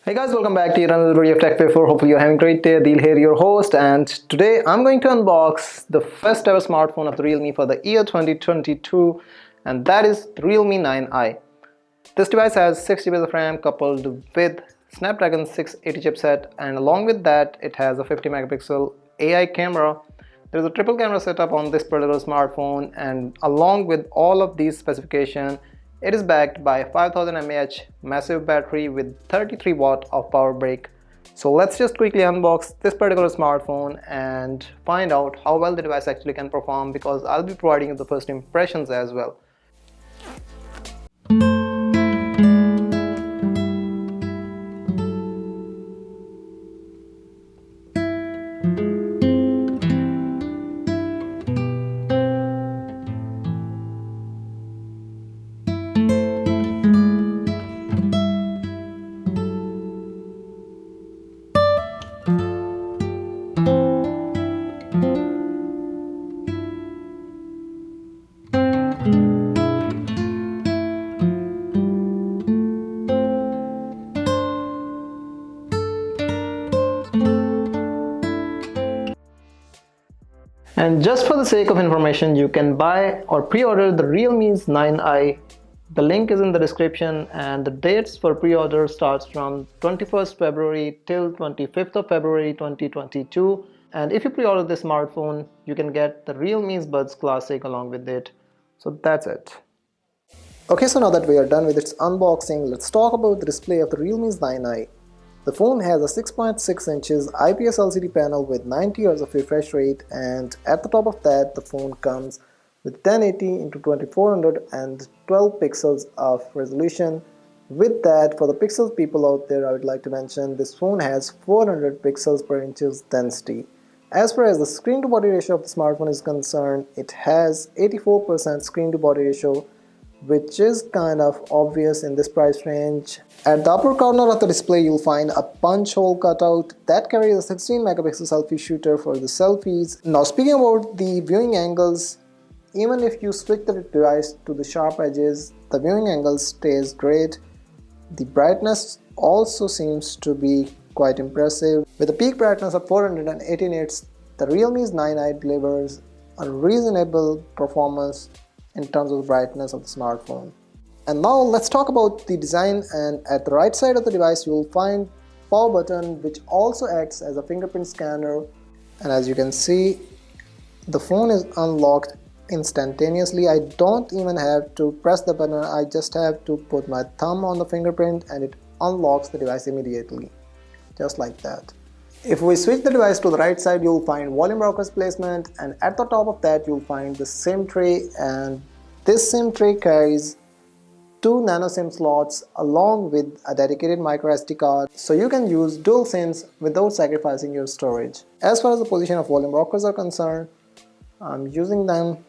Hey guys, welcome back to another video of TechWafer. Hopefully you're having a great day. Deal here, your host, and today I'm going to unbox the first ever smartphone of the Realme for the year 2022, and that is the Realme 9i. This device has 6 GB of RAM coupled with Snapdragon 680 chipset, and along with that it has a 50 megapixel AI camera. There's a triple camera setup on this particular smartphone, and along with all of these specifications, it is backed by a 5000 mAh massive battery with 33 watt of power brick. So let's just quickly unbox this particular smartphone and find out how well the device actually can perform, because I'll be providing you the first impressions as well. And just for the sake of information, you can buy or pre-order the Realme's 9i. The link is in the description, and the dates for pre-order starts from 21st February till 25th of February 2022. And if you pre-order this smartphone, you can get the Realme's Buds Classic along with it. So that's it. Okay, so now that we are done with its unboxing, let's talk about the display of the Realme's 9i. The phone has a 6.6 inches IPS LCD panel with 90 Hz of refresh rate, and at the top of that the phone comes with 1080 x 2400 and 12 pixels of resolution. With that, for the pixels people out there, I would like to mention this phone has 400 pixels per inches density. As far as the screen to body ratio of the smartphone is concerned, it has 84% screen to body ratio, which is kind of obvious in this price range. At the upper corner of the display, you'll find a punch hole cutout that carries a 16 megapixel selfie shooter for the selfies. Now, speaking about the viewing angles, even if you switch the device to the sharp edges, the viewing angle stays great. The brightness also seems to be quite impressive. With a peak brightness of 480 nits, the Realme's 9i delivers a reasonable performance in terms of the brightness of the smartphone. And now let's talk about the design. And at the right side of the device, you will find power button, which also acts as a fingerprint scanner. And as you can see, the phone is unlocked instantaneously. I don't even have to press the button, I just have to put my thumb on the fingerprint and it unlocks the device immediately, just like that. If we switch the device to the right side, you'll find volume rockers placement, and at the top of that you'll find the SIM tray, and this SIM tray carries 2 nano SIM slots along with a dedicated micro SD card, so you can use dual SIMs without sacrificing your storage. As far as the position of volume rockers are concerned, I'm using them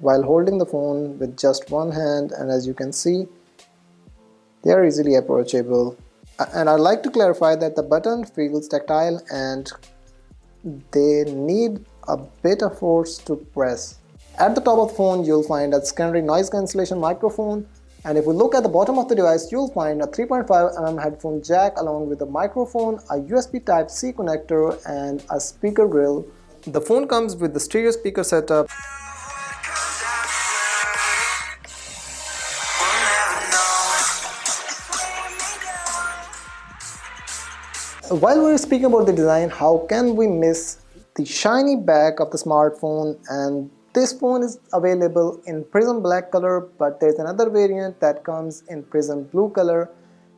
while holding the phone with just one hand, and as you can see, they are easily approachable. And I'd like to clarify that the button feels tactile and they need a bit of force to press. At the top of the phone, you'll find a secondary noise cancellation microphone, and if we look at the bottom of the device, you'll find a 3.5mm headphone jack along with a microphone, a USB Type-C connector, and a speaker grill. The phone comes with the stereo speaker setup. While we're speaking about the design, how can we miss the shiny back of the smartphone? And this phone is available in prism black color, but there's another variant that comes in prism blue color,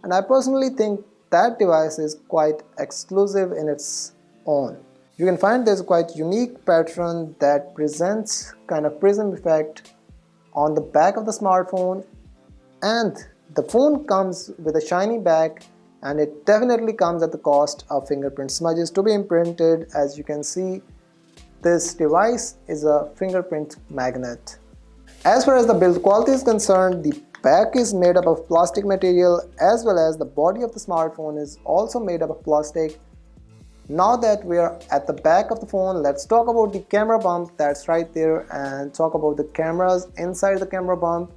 and I personally think that device is quite exclusive in its own. You can find there's a quite unique pattern that presents kind of prism effect on the back of the smartphone, and the phone comes with a shiny back, and it definitely comes at the cost of fingerprint smudges to be imprinted. As you can see, this device is a fingerprint magnet. As far as the build quality is concerned, the back is made up of plastic material, as well as the body of the smartphone is also made up of plastic. Now that we are at the back of the phone, let's talk about the camera bump that's right there and talk about the cameras inside the camera bump.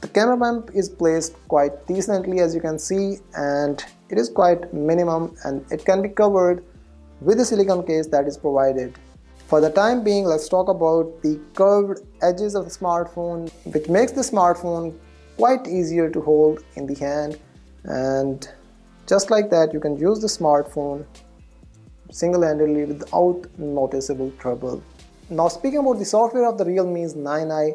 The camera bump is placed quite decently, as you can see, and it is quite minimum, and it can be covered with the silicone case that is provided. For the time being, let's talk about the curved edges of the smartphone, which makes the smartphone quite easier to hold in the hand, and just like that you can use the smartphone single-handedly without noticeable trouble. Now speaking about the software of the Realme's 9i,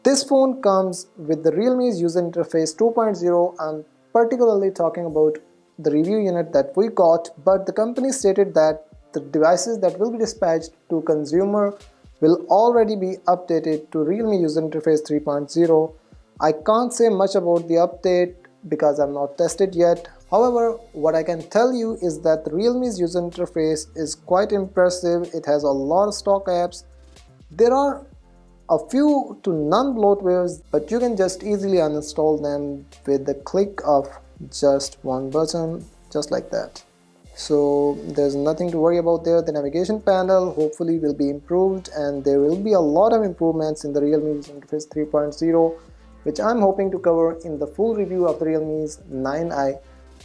this phone comes with the Realme's user interface 2.0. I'm particularly talking about the review unit that we got, but the company stated that the devices that will be dispatched to consumer will already be updated to Realme user interface 3.0. I can't say much about the update because I've not tested yet. However, what I can tell you is that the Realme's user interface is quite impressive. It has a lot of stock apps. There are a few to none bloatwares, but you can just easily uninstall them with the click of just one button, just like that. So there's nothing to worry about there. The navigation panel hopefully will be improved, and there will be a lot of improvements in the Realme user interface 3.0, which I'm hoping to cover in the full review of the Realme's 9i.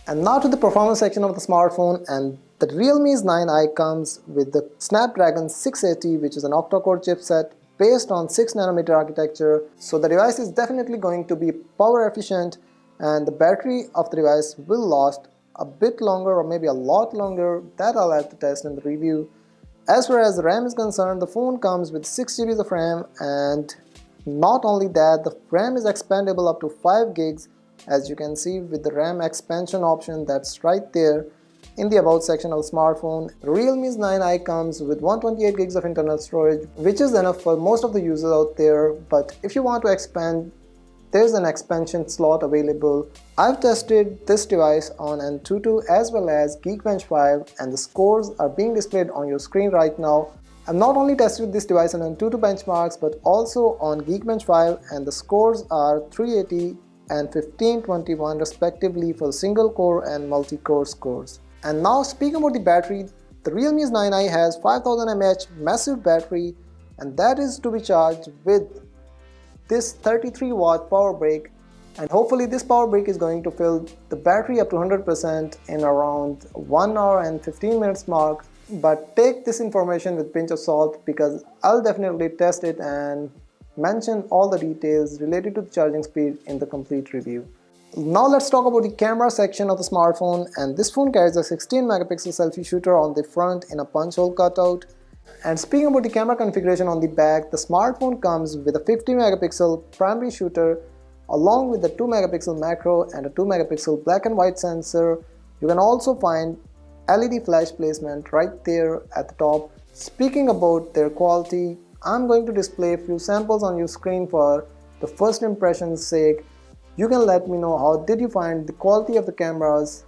And now to the performance section of the smartphone, and the Realme's 9i comes with the Snapdragon 680, which is an octa-core chipset based on 6nm architecture. So the device is definitely going to be power efficient, and the battery of the device will last a bit longer, or maybe a lot longer. That I'll have to test in the review. As far as the RAM is concerned, the phone comes with 6 GB of RAM, and not only that, the RAM is expandable up to 5 gigs, as you can see with the RAM expansion option that's right there in the about section of the smartphone. Realme's 9i comes with 128 gigs of internal storage, which is enough for most of the users out there, but if you want to expand, there's an expansion slot available. I've tested this device on Antutu as well as Geekbench 5, and the scores are being displayed on your screen right now. I've not only tested this device on Antutu benchmarks but also on Geekbench 5, and the scores are 380 and 1521 respectively for single core and multi-core scores. And now speaking about the battery, the Realme's 9i has 5000 mAh massive battery, and that is to be charged with this 33 watt power brick, and hopefully this power brick is going to fill the battery up to 100% in around 1 hour and 15 minutes mark. But take this information with a pinch of salt, because I'll definitely test it and mention all the details related to the charging speed in the complete review. Now let's talk about the camera section of the smartphone, and this phone carries a 16 megapixel selfie shooter on the front in a punch hole cutout. And speaking about the camera configuration on the back, the smartphone comes with a 50 megapixel primary shooter along with the 2 megapixel macro and a 2 megapixel black and white sensor. You can also find LED flash placement right there at the top. Speaking about their quality, I'm going to display a few samples on your screen for the first impression's sake. You can let me know how did you find the quality of the cameras.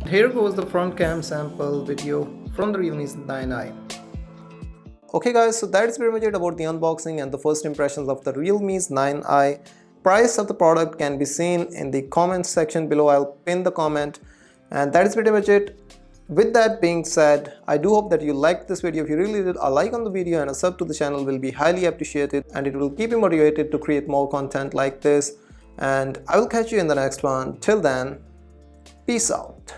Here goes the front cam sample video from the Realme's 9i. Okay guys, so that is pretty much it about the unboxing and the first impressions of the Realme's 9i. Price of the product can be seen in the comments section below. I'll pin the comment, and that is pretty much it. With that being said, I do hope that you liked this video. If you really did, a like on the video and a sub to the channel will be highly appreciated, and it will keep me motivated to create more content like this. And I will catch you in the next one. Till then, peace out.